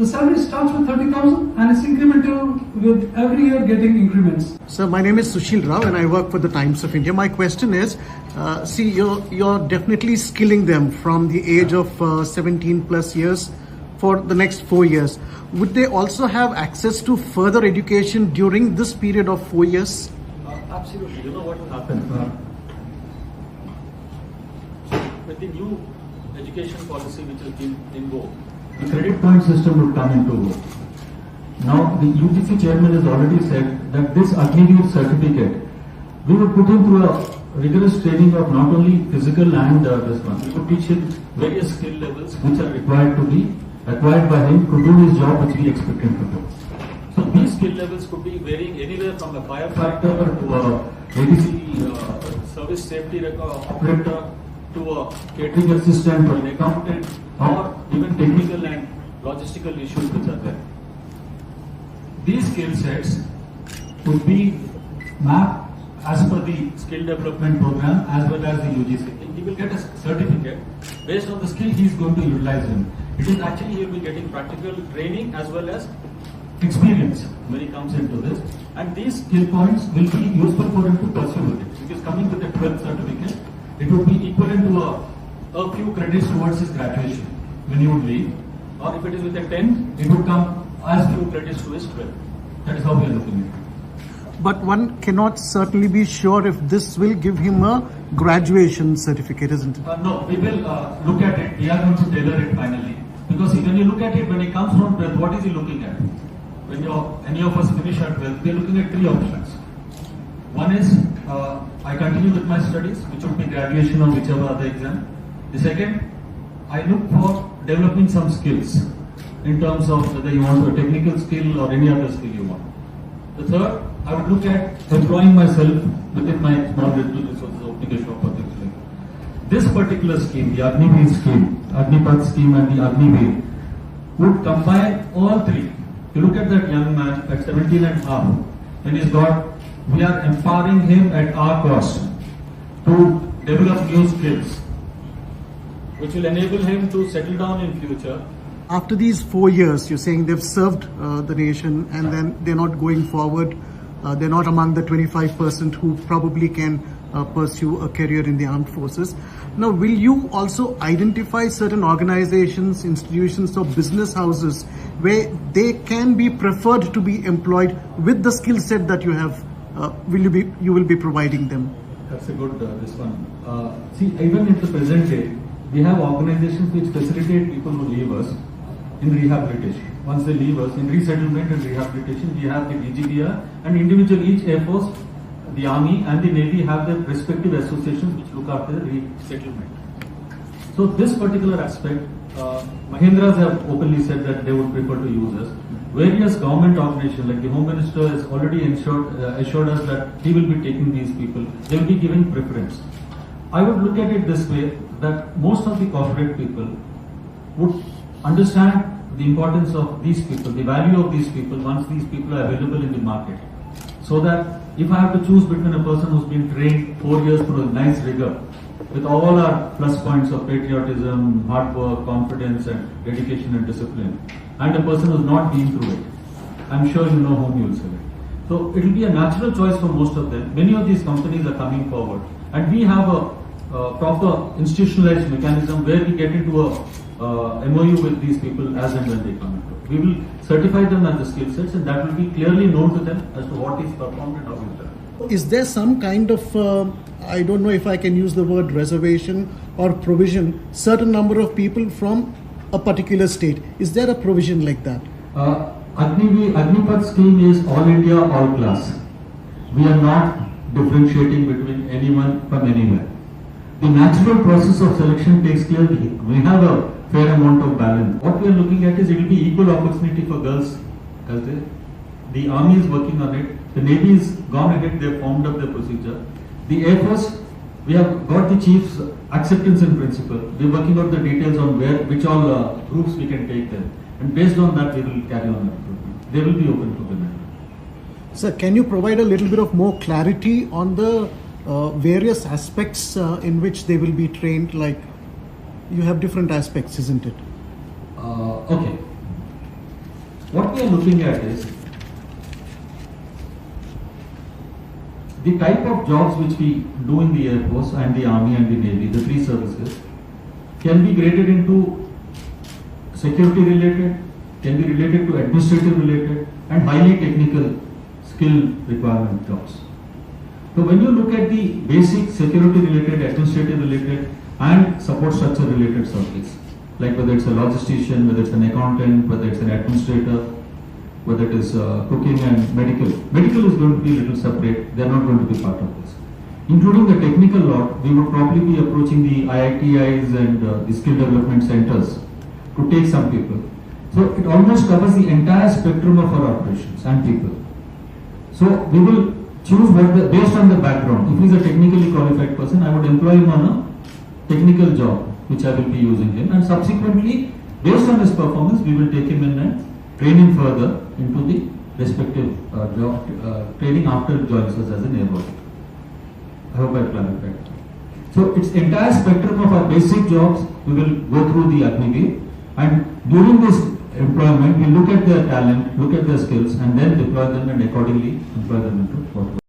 The salary starts with 30,000 and it's incremental with every year getting increments. Sir, my name is Sushil Rao and I work for the Times of India. My question is, you're definitely skilling them from the age of 17 plus years for the next 4 years. Would they also have access to further education during this period of 4 years? Absolutely. You know what will happen? With the new education policy which has been in vogue, the credit point system will come into vogue. Now, the UGC chairman has already said that this Agniveer certificate, we will put him through a rigorous training of not only physical and this one. We will teach him various skill levels which are required to be acquired by him to do his job which we expect him to do. So these skill levels could be varying anywhere from a firefighter to a ADC service safety operator to a catering assistant or an accountant or even technical and logistical issues which are there. These skill sets would be mapped as per the skill development program as well as the UGC. He will get a certificate based on the skill he is going to utilize in. It is actually he will be getting practical training as well as experience when he comes into this. And these skill points will be useful for him to pursue with it. If he is coming with a 12th certificate, it would be equivalent to a few credits towards his graduation when he would leave. Or if it is with a 10, it would come as few credits to his 12. That is how we are looking at it. But one cannot certainly be sure if this will give him a graduation certificate, isn't it? No, we will look at it. We are going to tailor it finally. Because when you look at it, when he comes from 12th, what is he looking at? When any of us finish our 12th, we are looking at 3 options. One is, I continue with my studies, which would be graduation or whichever other exam. The second, I look for developing some skills in terms of whether you want a technical skill or any other skill you want. The third, I would look at employing myself within my small little resources, opening a shop or things like that. This particular scheme, the Agniveer scheme, Agnipath scheme and the Agniveer, would combine all 3. You look at that young man at 17 and a half, when he's got, we are empowering him at our cost to develop new skills, which will enable him to settle down in future. After these 4 years, you're saying they've served the nation and then they're not going forward. They're not among the 25% who probably can pursue a career in the armed forces. Now, will you also identify certain organizations, institutions or business houses where they can be preferred to be employed with the skill set that you have? You will be providing them? That's a good this one. See, even in the present day, we have organizations which facilitate people who leave us in rehabilitation. Once they leave us, in resettlement and rehabilitation, we have the DGBR and individual, each Air Force, the Army and the Navy have their respective associations which look after the resettlement. So this particular aspect, Mahindras have openly said that they would prefer to use us. Various government organizations like the Home Minister has already assured us that he will be taking these people. They will be giving preference. I would look at it this way, that most of the corporate people would understand the importance of these people, the value of these people once these people are available in the market. So that if I have to choose between a person who's been trained 4 years through a nice rigor, with all our plus points of patriotism, hard work, confidence and dedication and discipline, and a person who's not been through it, I'm sure you know whom you will select. So it will be a natural choice for most of them. Many of these companies are coming forward and we have a proper institutionalized mechanism where we get into a MOU with these people as and when they come into it. We will certify them as the skill sets and that will be clearly known to them as to what is performed and how is done. Is there some kind of, I don't know if I can use the word reservation or provision, certain number of people from a particular state? Is there a provision like that? Agnipath scheme is all India, all class. We are not differentiating between anyone from anywhere. The natural process of selection takes care. We have a fair amount of balance. What we are looking at is it will be equal opportunity for girls. The Army is working on it. The Navy has gone ahead, they have formed up their procedure. The Air Force, we have got the Chief's acceptance in principle. We are working out the details on which all groups we can take them. And based on that, we will carry on the recruitment. They will be open to women. Sir, can you provide a little bit of more clarity on the various aspects in which they will be trained? Like, you have different aspects, isn't it? Okay. what we are looking at is the type of jobs which we do in the Air Force and the Army and the Navy, the three services, can be graded into security related, can be related to administrative related, and highly technical skill requirement jobs. So when you look at the basic security related, administrative related, and support structure related service, like whether it's a logistician, whether it's an accountant, whether it's an administrator, whether it is cooking and medical. Medical is going to be a little separate, they are not going to be part of this. Including the technical lot, we would probably be approaching the IITIs and the skill development centers to take some people. So it almost covers the entire spectrum of our operations and people. So we will choose based on the background. If he is a technically qualified person, I would employ him on a technical job, which I will be using him, and subsequently, based on his performance, we will take him in and train him further into the respective job training after he joins us as an airborne. I hope I clarified. So it's entire spectrum of our basic jobs. We will go through the Agniveer, and during this employment, we look at their talent, look at their skills, and then deploy them and accordingly employ them into whatever.